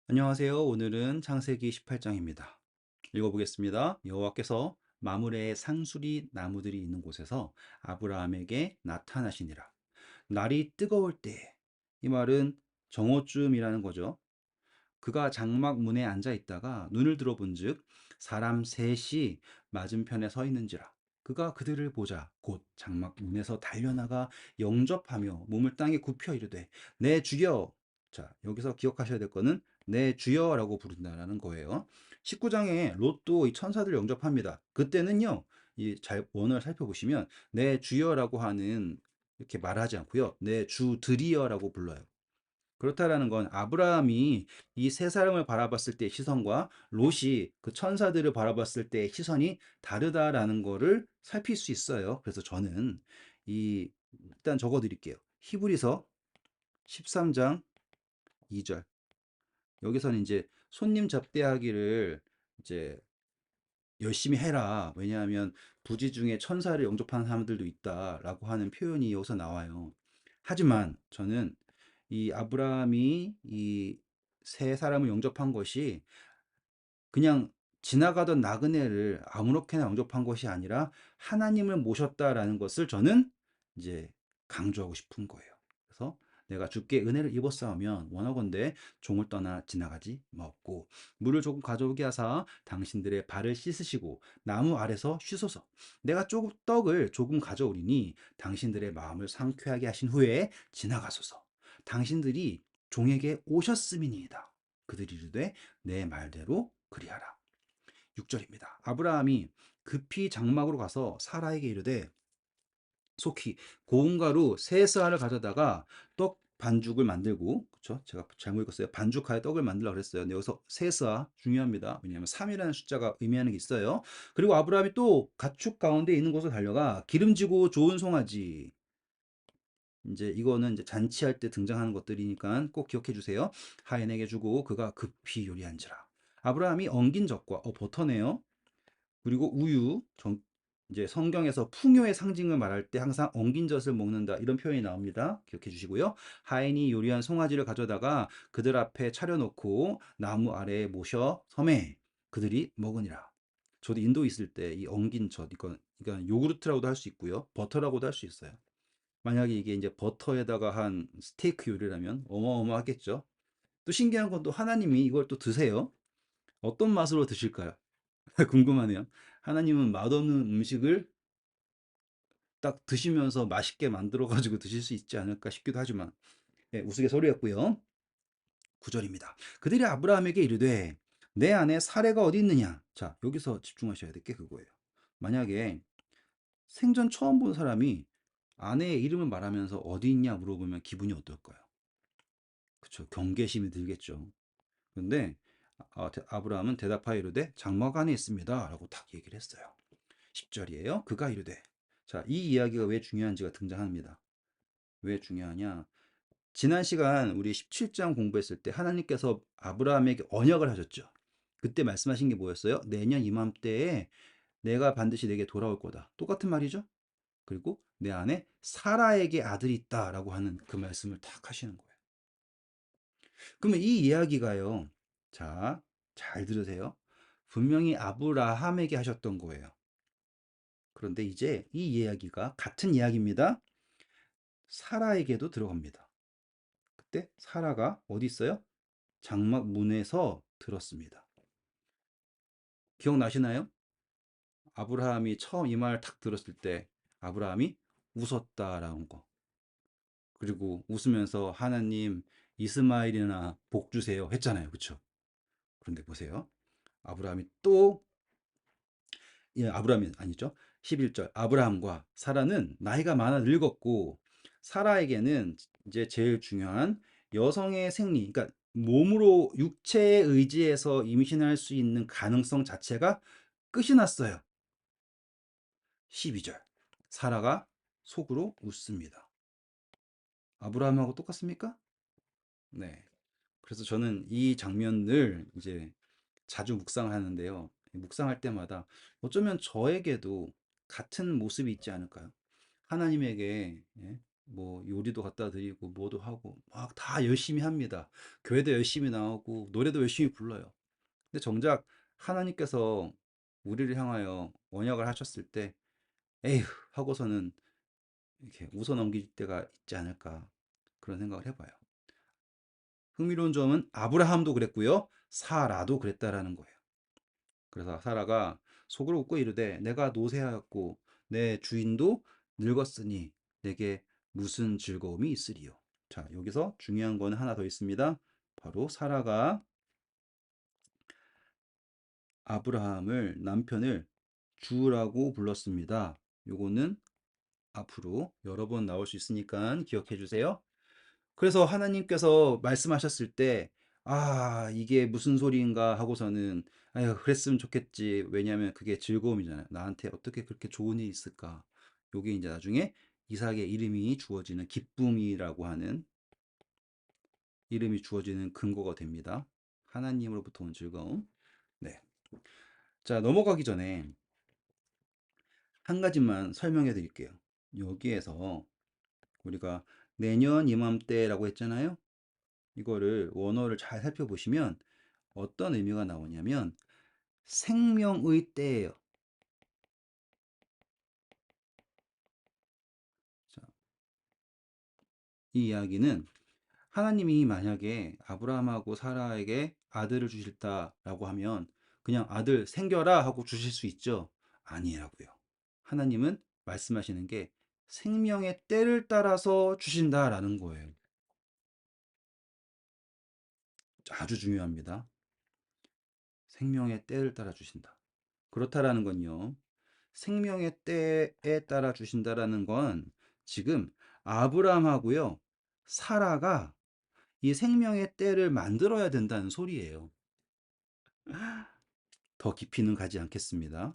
안녕하세요. 오늘은 창세기 18장입니다. 읽어보겠습니다. 여호와께서 마므레의 상수리 나무들이 있는 곳에서 아브라함에게 나타나시니라. 날이 뜨거울 때, 이 말은 정오쯤이라는 거죠. 그가 장막 문에 앉아 있다가 눈을 들어본즉 사람 셋이 맞은편에 서 있는지라. 그가 그들을 보자 곧 장막 문에서 달려나가 영접하며 몸을 땅에 굽혀 이르되 내 주여. 자, 여기서 기억하셔야 될 거는 내 주여라고 부른다라는 거예요. 19장에 롯도 이 천사들 영접합니다. 그때는요, 이 잘 원어를 살펴보시면 내 주여라고 하는 이렇게 말하지 않고요. 내 주들이여라고 불러요. 그렇다라는 건 아브라함이 이 세 사람을 바라봤을 때의 시선과 롯이 그 천사들을 바라봤을 때의 시선이 다르다라는 거를 살필 수 있어요. 그래서 저는 이 일단 적어 드릴게요. 히브리서 13장 2절. 여기서는 이제 손님 접대하기를 이제 열심히 해라. 왜냐하면 부지 중에 천사를 영접하는 사람들도 있다라고 하는 표현이 여기서 나와요. 하지만 저는 이 아브라함이 이 세 사람을 영접한 것이 그냥 지나가던 나그네를 아무렇게나 영접한 것이 아니라 하나님을 모셨다라는 것을 저는 이제 강조하고 싶은 거예요. 그래서 내가 주께 은혜를 입었사오면 원하건대 종을 떠나 지나가지 마옵고 물을 조금 가져오게 하사 당신들의 발을 씻으시고 나무 아래서 쉬소서. 내가 떡을 조금 가져오리니 당신들의 마음을 상쾌하게 하신 후에 지나가소서. 당신들이 종에게 오셨음이니이다. 그들이 이르되 내 말대로 그리하라. 6절입니다. 아브라함이 급히 장막으로 가서 사라에게 이르되 속히 고운 가루 세 쌀을 가져다가 떡 반죽을 만들고, 그쵸? 제가 잘못 읽었어요. 반죽하여 떡을 만들라 그랬어요. 근데 여기서 세 쌀 중요합니다. 왜냐하면 3이라는 숫자가 의미하는 게 있어요. 그리고 아브라함이 또 가축 가운데 있는 곳을 달려가 기름지고 좋은 송아지, 이제 이거는 이제 잔치할 때 등장하는 것들이니까 꼭 기억해 주세요. 하인에게 주고 그가 급히 요리한지라. 아브라함이 엉긴 젖과 버터네요. 그리고 우유, 이제 성경에서 풍요의 상징을 말할 때 항상 엉긴 젖을 먹는다 이런 표현이 나옵니다. 기억해 주시고요. 하인이 요리한 송아지를 가져다가 그들 앞에 차려놓고 나무 아래에 모셔 섬에 그들이 먹으니라. 저도 인도에 있을 때 이 엉긴 젖, 이건 요구르트라고도 할 수 있고요. 버터라고도 할 수 있어요. 만약에 이게 이제 버터에다가 한 스테이크 요리라면 어마어마하겠죠. 또 신기한 건 또 하나님이 이걸 또 드세요. 어떤 맛으로 드실까요? 궁금하네요. 하나님은 맛없는 음식을 딱 드시면서 맛있게 만들어 가지고 드실 수 있지 않을까 싶기도 하지만, 예, 우스갯소리였고요. 9절입니다. 그들이 아브라함에게 이르되 내 안에 사례가 어디 있느냐. 자, 여기서 집중하셔야 될 게 그거예요. 만약에 생전 처음 본 사람이 아내의 이름을 말하면서 어디 있냐 물어보면 기분이 어떨까요? 그쵸, 경계심이 들겠죠. 근데 아브라함은 대답하여 이르되 장막 안에 있습니다 라고 딱 얘기를 했어요. 10절이에요. 그가 이르되. 자, 이 이야기가 왜 중요한지가 등장합니다. 왜 중요하냐? 지난 시간 우리 17장 공부했을 때 하나님께서 아브라함에게 언약을 하셨죠. 그때 말씀하신 게 뭐였어요? 내년 이맘때에 내가 반드시 내게 돌아올 거다. 똑같은 말이죠. 그리고 내 안에 사라에게 아들이 있다라고 하는 그 말씀을 탁 하시는 거예요. 그러면 이 이야기가요. 자, 잘 들으세요. 분명히 아브라함에게 하셨던 거예요. 그런데 이제 이 이야기가 같은 이야기입니다. 사라에게도 들어갑니다. 그때 사라가 어디 있어요? 장막 문에서 들었습니다. 기억나시나요? 아브라함이 처음 이 말 탁 들었을 때 아브라함이 웃었다라는 거. 그리고 웃으면서 하나님 이스마엘이나 복 주세요 했잖아요. 그쵸? 그런데 보세요. 아브라함이 또, 예, 아브라함이 아니죠. 11절. 아브라함과 사라는 나이가 많아 늙었고 사라에게는 이제 제일 중요한 여성의 생리, 그러니까 몸으로 육체에 의지해서 임신할 수 있는 가능성 자체가 끝이 났어요. 12절. 사라가 속으로 웃습니다. 아브라함하고 똑같습니까? 네. 그래서 저는 이 장면을 이제 자주 묵상하는데요. 묵상할 때마다 어쩌면 저에게도 같은 모습이 있지 않을까요? 하나님에게, 예? 뭐 요리도 갖다 드리고 뭐도 하고 막 다 열심히 합니다. 교회도 열심히 나오고 노래도 열심히 불러요. 근데 정작 하나님께서 우리를 향하여 언약을 하셨을 때 에휴 하고서는 이렇게 웃어 넘길 때가 있지 않을까 그런 생각을 해봐요. 흥미로운 점은 아브라함도 그랬고요. 사라도 그랬다라는 거예요. 그래서 사라가 속으로 웃고 이르되 내가 노쇠하였고 내 주인도 늙었으니 내게 무슨 즐거움이 있으리요. 자, 여기서 중요한 거는 하나 더 있습니다. 바로 사라가 아브라함을 남편을 주라고 불렀습니다. 요거는 앞으로 여러 번 나올 수 있으니까 기억해 주세요. 그래서 하나님께서 말씀하셨을 때, 아, 이게 무슨 소리인가 하고서는, 아유, 그랬으면 좋겠지. 왜냐하면 그게 즐거움이잖아요. 나한테 어떻게 그렇게 좋은 일이 있을까? 요게 이제 나중에 이삭의 이름이 주어지는 기쁨이라고 하는 이름이 주어지는 근거가 됩니다. 하나님으로부터 온 즐거움. 네. 자, 넘어가기 전에 한 가지만 설명해 드릴게요. 여기에서 우리가 내년 이맘때라고 했잖아요. 이거를 원어를 잘 살펴보시면 어떤 의미가 나오냐면 생명의 때예요. 자, 이 이야기는 하나님이 만약에 아브라함하고 사라에게 아들을 주실다라고 하면 그냥 아들 생겨라 하고 주실 수 있죠. 아니라고요. 하나님은 말씀하시는 게 생명의 때를 따라서 주신다라는 거예요. 아주 중요합니다. 생명의 때를 따라 주신다. 그렇다라는 건요. 생명의 때에 따라 주신다라는 건 지금 아브라함하고요. 사라가 이 생명의 때를 만들어야 된다는 소리예요. 더 깊이는 가지 않겠습니다.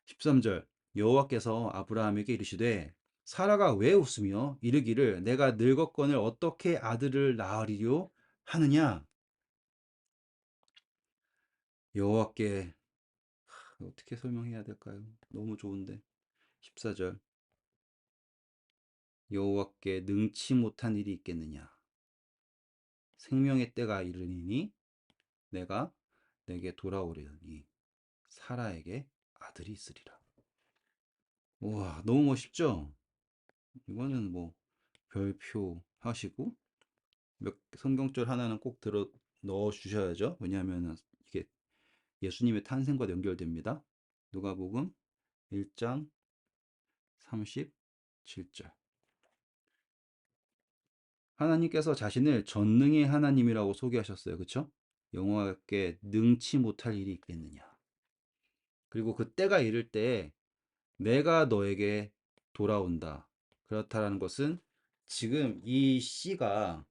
13절 여호와께서 아브라함에게 이르시되 사라가 왜 웃으며 이르기를 내가 늙었거늘 어떻게 아들을 낳으리요 하느냐. 여호와께 어떻게 설명해야 될까요? 너무 좋은데. 14절 여호와께 능치 못한 일이 있겠느냐. 생명의 때가 이르니 내가 내게 돌아오려니 사라에게 아들이 있으리라. 우와, 너무 멋있죠? 이거는 뭐 별표 하시고 몇 성경절 하나는 꼭 들어 넣어 주셔야죠. 왜냐하면 이게 예수님의 탄생과 연결됩니다. 누가복음 1장 37절. 하나님께서 자신을 전능의 하나님이라고 소개하셨어요. 그렇죠? 영화께 능치 못할 일이 있겠느냐. 그리고 그 때가 이를 때 내가 너에게 돌아온다. 그렇다라는 것은 지금 이 씨가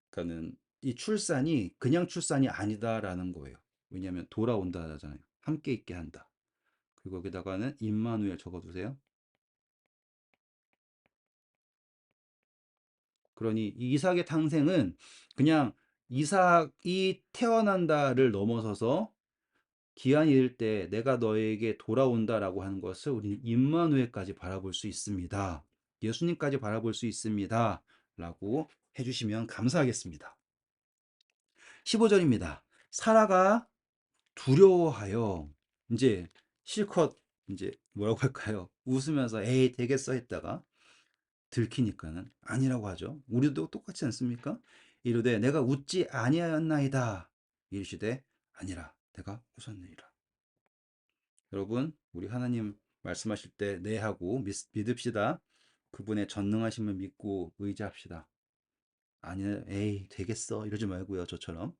그러니까는 이 출산이 그냥 출산이 아니다라는 거예요. 왜냐하면 돌아온다잖아요. 함께 있게 한다. 그리고 거기다가는 임마누엘 적어두세요. 그러니 이 이삭의 탄생은 그냥 이삭이 태어난다를 넘어서서 기한이 이를 때 내가 너에게 돌아온다라고 하는 것을 우리는 임마누엘까지 바라볼 수 있습니다. 예수님까지 바라볼 수 있습니다. 라고 해주시면 감사하겠습니다. 15절입니다. 사라가 두려워하여 이제 실컷 이제 뭐라고 할까요? 웃으면서 에이 되겠어 했다가 들키니까는 아니라고 하죠. 우리도 똑같지 않습니까? 이르되 내가 웃지 아니하였나이다. 이르시되 아니라 내가 웃었느니라. 여러분, 우리 하나님 말씀하실 때 네 하고 믿읍시다. 그분의 전능하심을 믿고 의지합시다. 아니, 에이, 되겠어. 이러지 말고요. 저처럼.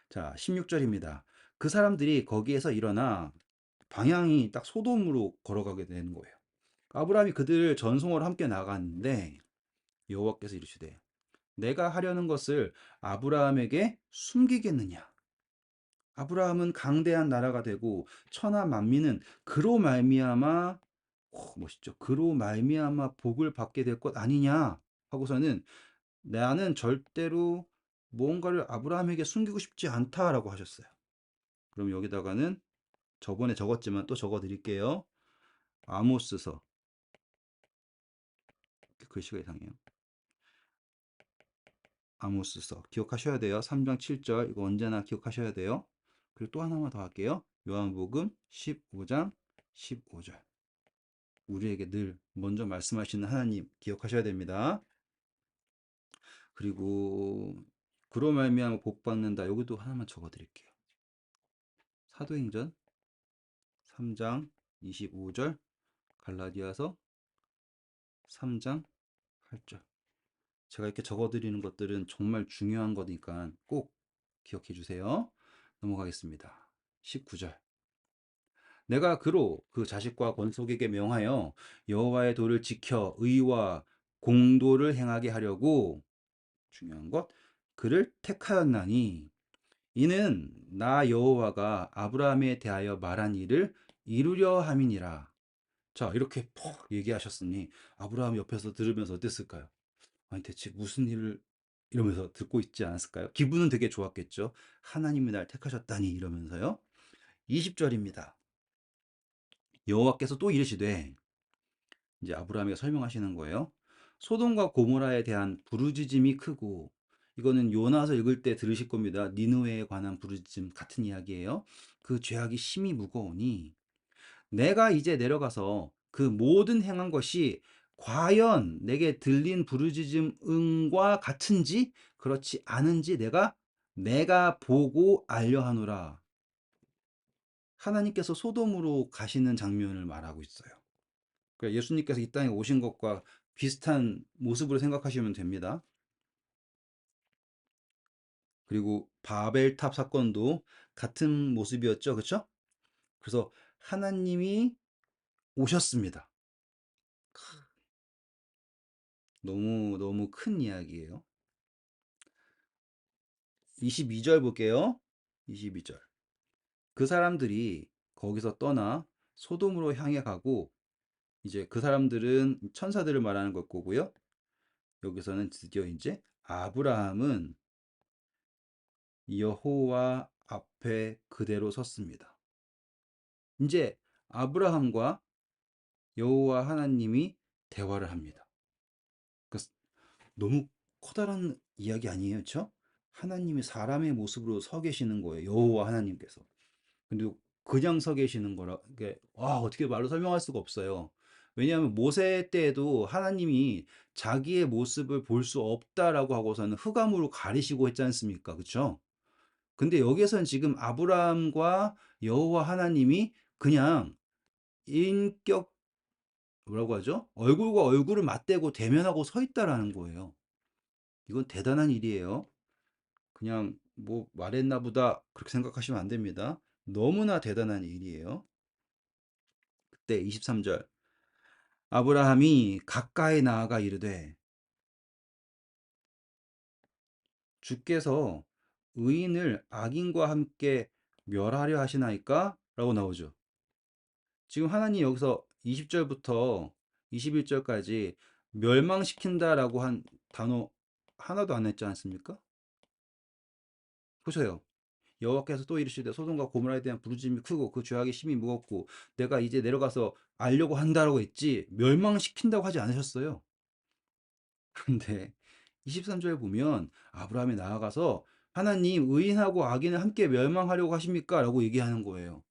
자, 16절입니다. 그 사람들이 거기에서 일어나 방향이 딱 소돔으로 걸어가게 되는 거예요. 아브라함이 그들을 전송으로 함께 나갔는데 여호와께서 이르시되 내가 하려는 것을 아브라함에게 숨기겠느냐? 아브라함은 강대한 나라가 되고 천하 만민은 그로 말미암아 멋있죠. 그로 말미암아 복을 받게 될 것 아니냐 하고서는 나는 절대로 무언가를 아브라함에게 숨기고 싶지 않다라고 하셨어요. 그럼 여기다가는 저번에 적었지만 또 적어 드릴게요. 아모스서 글씨가 이상해요. 아모스서 기억하셔야 돼요. 3장 7절 이거 언제나 기억하셔야 돼요. 그리고 또 하나만 더 할게요. 요한복음 15장 15절. 우리에게 늘 먼저 말씀하시는 하나님 기억하셔야 됩니다. 그리고 그로 말미암아 복 받는다. 여기도 하나만 적어 드릴게요. 사도행전 3장 25절, 갈라디아서 3장 8절. 제가 이렇게 적어 드리는 것들은 정말 중요한 거니까 꼭 기억해 주세요. 넘어가겠습니다. 19절. 내가 그로 그 자식과 권속에게 명하여 여호와의 도를 지켜 의와 공도를 행하게 하려고, 중요한 것, 그를 택하였나니 이는 나 여호와가 아브라함에 대하여 말한 일을 이루려 함이니라. 자, 이렇게 퍽 얘기하셨으니 아브라함 옆에서 들으면서 어땠을까요? 아니 대체 무슨 일을, 이러면서 듣고 있지 않았을까요? 기분은 되게 좋았겠죠. 하나님이 날 택하셨다니 이러면서요. 20절입니다. 여호와께서 또 이르시되, 이제 아브라함에게 설명하시는 거예요. 소돔과 고모라에 대한 부르짖음이 크고, 이거는 요나서 읽을 때 들으실 겁니다. 니느웨에 관한 부르짖음 같은 이야기예요. 그 죄악이 심히 무거우니 내가 이제 내려가서 그 모든 행한 것이 과연 내게 들린 부르짖음과 같은지 그렇지 않은지 내가 보고 알려하노라. 하나님께서 소돔으로 가시는 장면을 말하고 있어요. 그러니까 예수님께서 이 땅에 오신 것과 비슷한 모습으로 생각하시면 됩니다. 그리고 바벨탑 사건도 같은 모습이었죠. 그렇죠? 그래서 하나님이 오셨습니다. 너무 큰 이야기예요. 22절 볼게요. 22절. 그 사람들이 거기서 떠나 소돔으로 향해 가고, 이제 그 사람들은 천사들을 말하는 것 거고요. 여기서는 드디어 이제 아브라함은 여호와 앞에 그대로 섰습니다. 이제 아브라함과 여호와 하나님이 대화를 합니다. 그러니까 너무 커다란 이야기 아니에요, 그렇죠? 하나님이 사람의 모습으로 서 계시는 거예요. 여호와 하나님께서. 근데 그냥 서 계시는 거라, 이게 와, 어떻게 말로 설명할 수가 없어요. 왜냐하면 모세 때에도 하나님이 자기의 모습을 볼 수 없다라고 하고서는 흑암으로 가리시고 했지 않습니까? 그렇죠? 근데 여기에서는 지금 아브라함과 여호와 하나님이 그냥 인격, 뭐라고 하죠? 얼굴과 얼굴을 맞대고 대면하고 서 있다라는 거예요. 이건 대단한 일이에요. 그냥 뭐 말했나 보다 그렇게 생각하시면 안 됩니다. 너무나 대단한 일이에요. 그때 23절. 아브라함이 가까이 나아가 이르되, 주께서 의인을 악인과 함께 멸하려 하시나이까? 라고 나오죠. 지금 하나님 여기서 20절부터 21절까지 멸망시킨다라고 한 단어 하나도 안 했지 않습니까? 보세요. 여호와께서 또 이르시되 소돔과 고모라에 대한 부르짖음이 크고 그 죄악이 심히 무겁고 내가 이제 내려가서 알려고 한다라고 했지 멸망시킨다고 하지 않으셨어요. 근데 23절에 보면 아브라함이 나아가서 하나님, 의인하고 악인을 함께 멸망하려고 하십니까? 라고 얘기하는 거예요.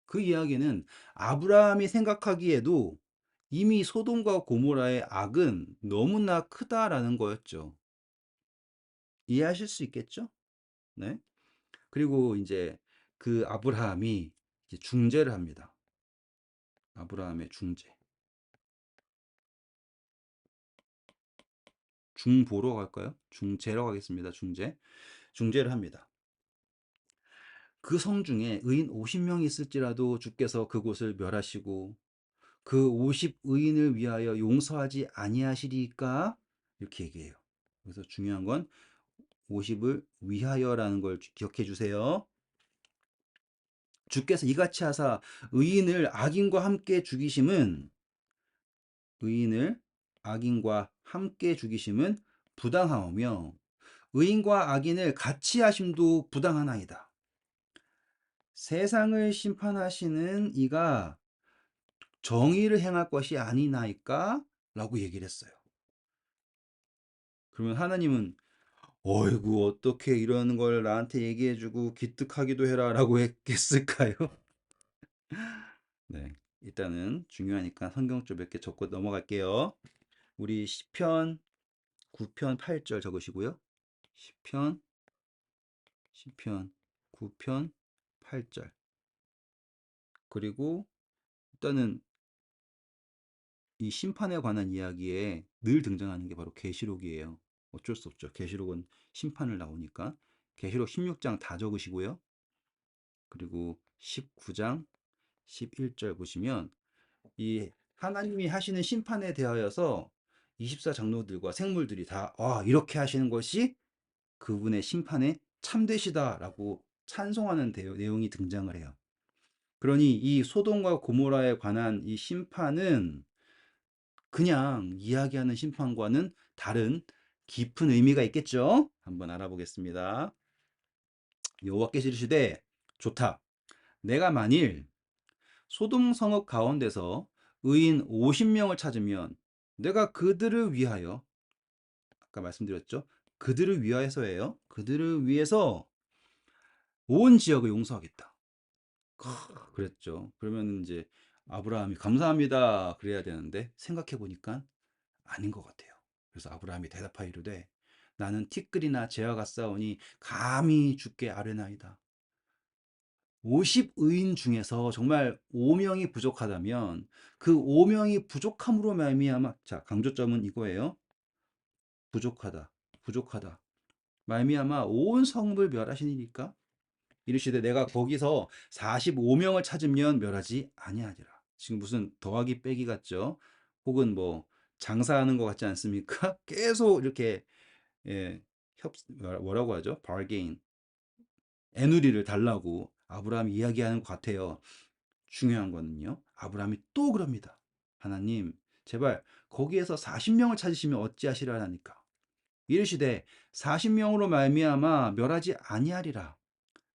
그 이야기는 아브라함이 생각하기에도 이미 소돔과 고모라의 악은 너무나 크다라는 거였죠. 이해하실 수 있겠죠? 네. 그리고 이제 그 아브라함이 이제 중재를 합니다. 아브라함의 중재. 중보로 갈까요? 중재라고 하겠습니다. 중재. 중재를 합니다. 그 성 중에 의인 50명이 있을지라도 주께서 그곳을 멸하시고 그 50 의인을 위하여 용서하지 아니하시리까? 이렇게 얘기해요. 그래서 중요한 건 50을 위하여라는 걸 기억해 주세요. 주께서 이같이 하사 의인을 악인과 함께 죽이심은, 의인을 악인과 함께 죽이심은 부당하오며 의인과 악인을 같이 하심도 부당하나이다. 세상을 심판하시는 이가 정의를 행할 것이 아니나이까? 라고 얘기를 했어요. 그러면 하나님은 어이구, 어떻게 이런 걸 나한테 얘기해주고 기특하기도 해라 라고 했을까요? 네. 일단은 중요하니까 성경 좀 몇 개 적고 넘어갈게요. 우리 시편 9편 8절 적으시고요. 시편, 시편 9편 8절. 그리고 일단은 이 심판에 관한 이야기에 늘 등장하는 게 바로 계시록이에요. 어쩔 수 없죠. 계시록은 심판을 나오니까. 계시록 16장 다 적으시고요. 그리고 19장 11절 보시면 이 하나님이 하시는 심판에 대하여서 24장로들과 생물들이 다 이렇게 하시는 것이 그분의 심판에 참되시다라고 찬송하는 내용이 등장을 해요. 그러니 이 소돔과 고모라에 관한 이 심판은 그냥 이야기하는 심판과는 다른 깊은 의미가 있겠죠? 한번 알아보겠습니다. 여호와께서 이르시되 좋다. 내가 만일 소돔 성읍 가운데서 의인 50명을 찾으면 내가 그들을 위하여 아까 말씀드렸죠? 그들을 위하여서예요. 그들을 위해서 온 지역을 용서하겠다. 그랬죠. 그러면 이제 아브라함이 감사합니다. 그래야 되는데 생각해 보니까 아닌 것 같아요. 그래서 아브라함이 대답하여 이르되 나는 티끌이나 재와 같사오니 감히 주께 아뢰나이다. 50의인 중에서 정말 5명이 부족하다면 그 5명이 부족함으로 말미암아 자 강조점은 이거예요. 부족하다. 부족하다. 말미암아 온 성읍을 멸하시니까 이르시되 내가 거기서 45명을 찾으면 멸하지 아니하리라. 지금 무슨 더하기 빼기 같죠? 혹은 뭐 장사하는 것 같지 않습니까? 계속 이렇게 예, 뭐라고 하죠? bargain, 애누리를 달라고 아브라함이 이야기하는 것 같아요. 중요한 거는요. 아브라함이 또 그럽니다. 하나님, 제발 거기에서 40명을 찾으시면 어찌하시라니까. 이르시되 40명으로 말미암아 멸하지 아니하리라.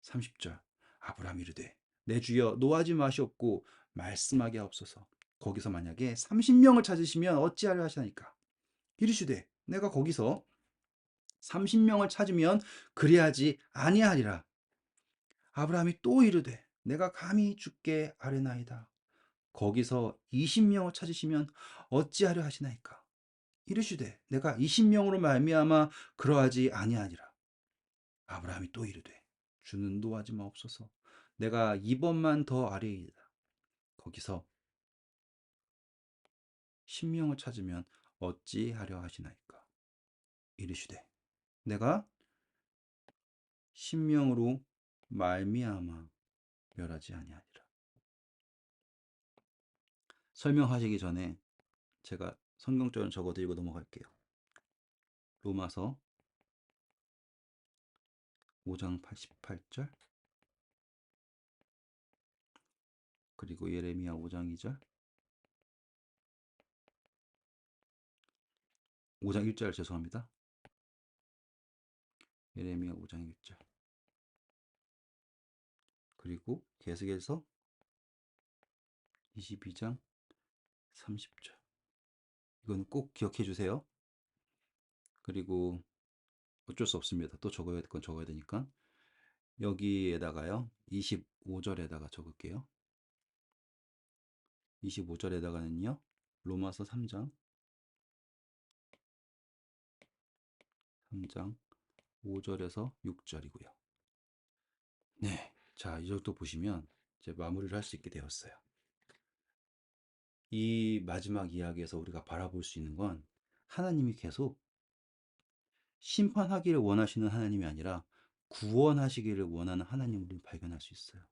30절. 아브라함이 이르되 내 주여 노하지 마시옵고 말씀하게 하옵소서. 거기서 만약에 30명을 찾으시면 어찌하려 하시나이까. 이르시되 내가 거기서 30명을 찾으면 그리하지 아니하리라. 아브라함이 또 이르되 내가 감히 주께 아뢰나이다. 거기서 20명을 찾으시면 어찌하려 하시나이까. 이르시되 내가 20명으로 말미암아 그러하지 아니하니라. 아브라함이 또 이르되 주는 노하지 마옵소서. 내가 이번만 더 아뢰이다. 거기서 10명을 찾으면 어찌하려 하시나이까. 이르시되 내가 10명으로 말미암아 멸하지 아니하니라. 설명하시기 전에 제가 성경절은 적어드리고 넘어갈게요. 로마서 5장 88절 그리고 예레미야 5장 2절 5장 1절 죄송합니다. 예레미야 5장 1절 그리고 계속해서 22장 30절 이건 꼭 기억해 주세요. 그리고 어쩔 수 없습니다. 또 적어야 될 건 적어야 되니까 여기에다가요 25절에다가 적을게요. 25절에다가는요 로마서 3장 5절에서 6절이고요. 네, 자, 이 정도 보시면 이제 마무리를 할 수 있게 되었어요. 이 마지막 이야기에서 우리가 바라볼 수 있는 건 하나님이 계속 심판하기를 원하시는 하나님이 아니라 구원하시기를 원하는 하나님을 우리는 발견할 수 있어요.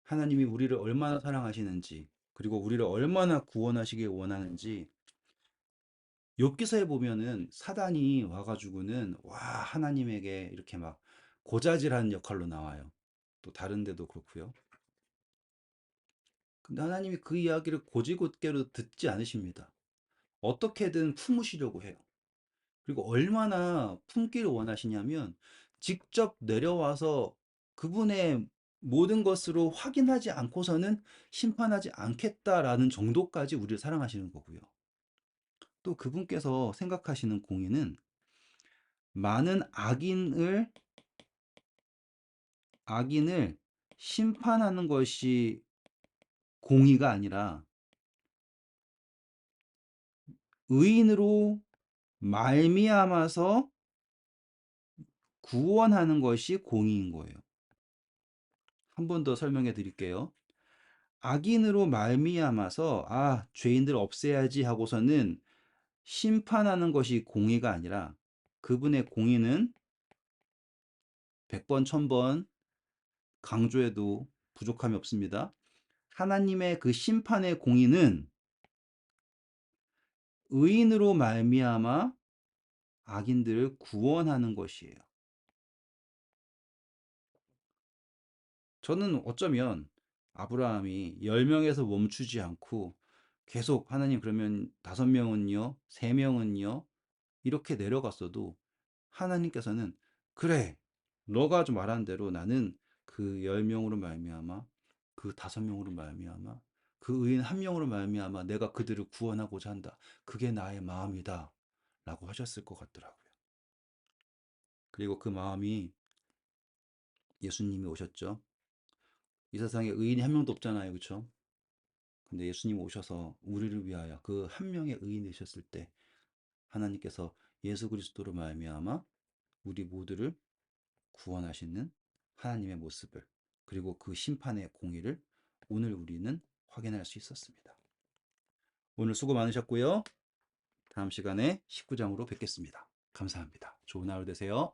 하나님이 우리를 얼마나 사랑하시는지, 그리고 우리를 얼마나 구원하시길 원하는지, 욥기서에 보면은 사단이 와가지고는 와 하나님에게 이렇게 막 고자질하는 역할로 나와요. 또 다른 데도 그렇고요. 근데 하나님이 그 이야기를 고지곳대로 듣지 않으십니다. 어떻게든 품으시려고 해요. 그리고 얼마나 품기를 원하시냐면 직접 내려와서 그분의 모든 것으로 확인하지 않고서는 심판하지 않겠다라는 정도까지 우리를 사랑하시는 거고요. 또 그분께서 생각하시는 공의는 많은 악인을 심판하는 것이 공의가 아니라 의인으로 말미암아서 구원하는 것이 공의인 거예요. 한 번 더 설명해 드릴게요. 악인으로 말미암아서 죄인들 없애야지 하고서는 심판하는 것이 공의가 아니라 그분의 공의는 100번, 1000번 강조해도 부족함이 없습니다. 하나님의 그 심판의 공의는 의인으로 말미암아 악인들을 구원하는 것이에요. 저는 어쩌면 아브라함이 10명에서 멈추지 않고 계속 하나님 그러면 5명은요, 3명은요, 이렇게 내려갔어도 하나님께서는 그래, 너가 좀 말한 대로 나는 그 10명으로 말미암아 그 5명으로 말미암아 그 의인 1명으로 말미암아 내가 그들을 구원하고자 한다. 그게 나의 마음이다. 라고 하셨을 것 같더라고요. 그리고 그 마음이 예수님이 오셨죠. 이 세상에 의인이 1명도 없잖아요. 그렇죠? 근데 예수님 오셔서 우리를 위하여 그 1명의 의인이 되셨을 때 하나님께서 예수 그리스도로 말미암아 우리 모두를 구원하시는 하나님의 모습을 그리고 그 심판의 공의를 오늘 우리는 확인할 수 있었습니다. 오늘 수고 많으셨고요. 다음 시간에 19장으로 뵙겠습니다. 감사합니다. 좋은 하루 되세요.